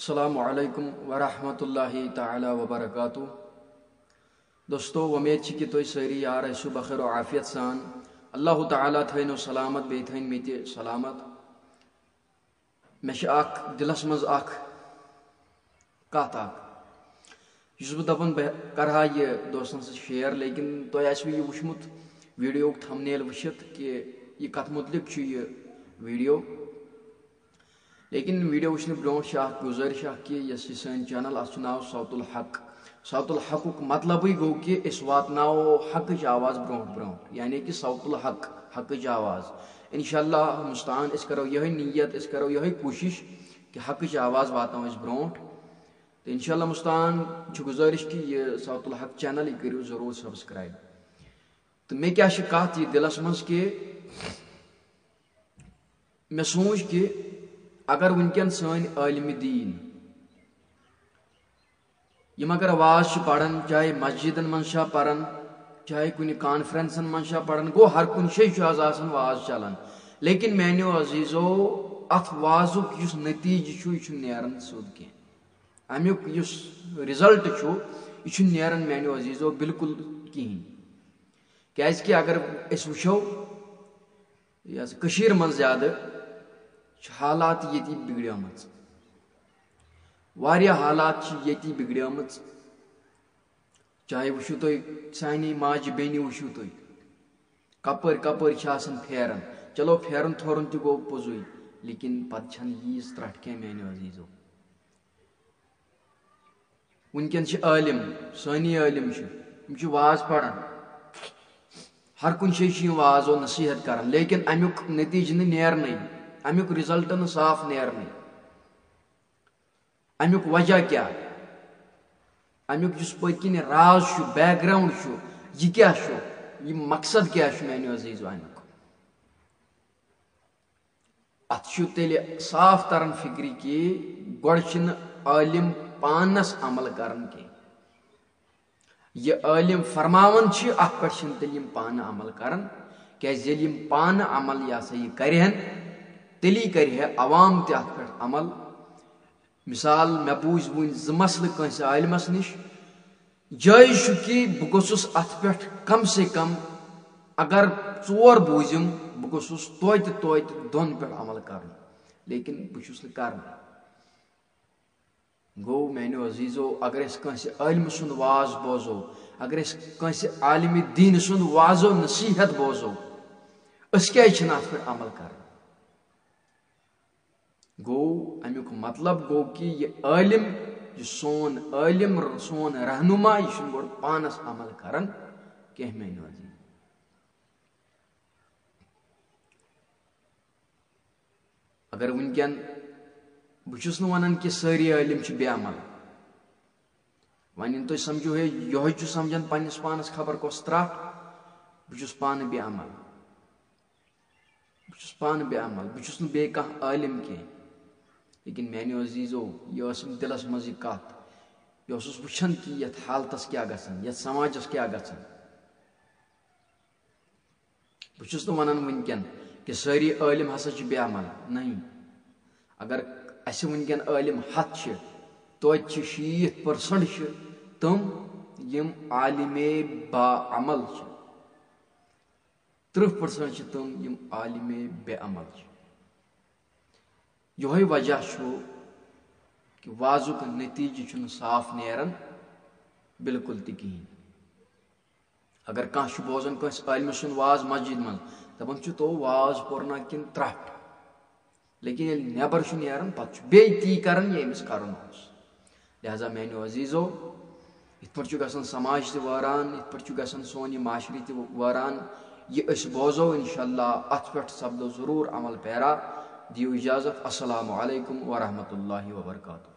अस्सलामुअलैकुम वरहमतुल्लाहि ताला वबरकातुहू। दोस्तों, उम्मीद कि तुम सारी यार ऐसु बखैर आफियत सान। अल्लाह ताला थैनो सलामत बे थैन मे ते सलामत। मे दिलस मज कत बह दपान बह करहा यह दोस्तन से शेयर, लेकिन तुम आसो यह वुचमुत वीडियो थंबनेल वुचित कि यह कत मुतलिक यह वीडियो। लेकिन वीडियो वुचन ब्रो गुजारिश कि यह सन चैनल अत नाव सौतुल हक। सौतुल हक मतलब गो कि वातनाओ हक आवाज़ ब्रो ब्रो, यानी कि सौतुल हक हक आवाज़। इंशाअल्लाह मुस्तान करो यह नीयत, करो यह कोशिश कि हक आवाज़ वातनो ब्रो। तो इंशाअल्लाह मुस्तान गुजारिश कि यह सौतुल हक चैनल यह करो ज़रूर सब्सक्राइब। तो मे क्या कत यह दिलस मज कि मे सोच कि अगर वनकन सन आलिम दीन यम अगर आवाज़ पढ़ान, चाहे मस्जिदन मज पढ़ान, चाहे कुछ कॉन्फ्रेंसन मज पढ़ान, गो हर कुन शे आज वाज चलान। लेकिन मानो अजीज़ो अत वाजुक युस नतीज यह नेरान सुद कह, अमुक युस रिजल्ट यह नेरान मानो अजीज़ो बिल्कुल कहीं। क्या अगर वो कशीर मज ज्यादा हालात ये बिगड़म, वारिया हालात ये बिगड़म। चाहे वो तुम सानी माज बेन वो तुम कपर कपर फेरन, चलो फेरन थोरन तो गो पोजुई, लेकिन पत यीज त्रट क्या मानो अजीज़ो। वनकन आलिम सानी आलिम वाज पढ़ान, हर कुन शे वाजो नसीहत कर, लेकिन अमुक नतीज नेरन, अमुक रिजल्ट न साफ नेरन। अमुक वजह क्या, अमुक पत्किन राज बैकग्राउंड यह क्या यह मकसद क्या मानो अजीज़ो। अमुक अत तेल साफ तरन फिक्र कि गोड़ आलिम पानस अमल करन के, यह आलिम फरमावन अत पे तेल पान अमल करन। क्या पान अमल यह सा यह करहन, तेली कर अवाम ते अत पे अमल। मिसाल मे बूझ वो ज मसल कंस आलिमस निश, जायज कि बह गोसुस अत पे कम से कम अगर 4 बूझम बह गोसुस तोत दोन पे अमल कर, लेकिन बहुस कर। गो मानो अजीज़ो अगर कंस आलिम सुंद वाज बोजो, अगर कंस आलिम दीन सुंद वाजो नसीहत बोजो, क्या अत पे अमल कर। गो अमुक मतलब गो कि यह आलिम सोन आलिम सोन रहनुमा यह गोड़ पानस अमल करन कह मानो अजीज़। अगर वनकन बहुस वन कि सारी आलिम बेअमल, वन तुम समझो है यह समझान पन्नस पानस खबर कस त्रट, बहुस पान बेअमल, बहुस बे कह आलिम कह। लेकिन मानो अजीज़ो यह दिलस मज कत, यह वुचान कि ये हालतस क्या गसन, ये समाजस क्या गसन। बहुस वन वनकन कि सारी आलिम हसा बेअमल, नहीं। अगर अस वनकन आलिम 100 तो 60% तम यम आलिमे बाअमल, 30% तम यम आलिमे बेअमल। यही वजह कि वाजुक नतीज साफ नेरन बिल्कुल कहीं। अगर कह बोजान कंस आलिम सुन वाज मस्जिद मज, दपान तो वाज पोरना किन त्रट, लेकिन ये नबर नेरान पे बे ती कर यमिस कर। लिहाजा मानो अजीज़ो इत पे गसन समाज वारान, इत पे गसन सोन माशरे वारान। यह बोजो इंशाअल्लाह अत पे सपदो जरूर अमल पैरा। दियो इजाज़त। अस्सलामु अलैकुम वरहमतुल्लाहि वबरकातुहू।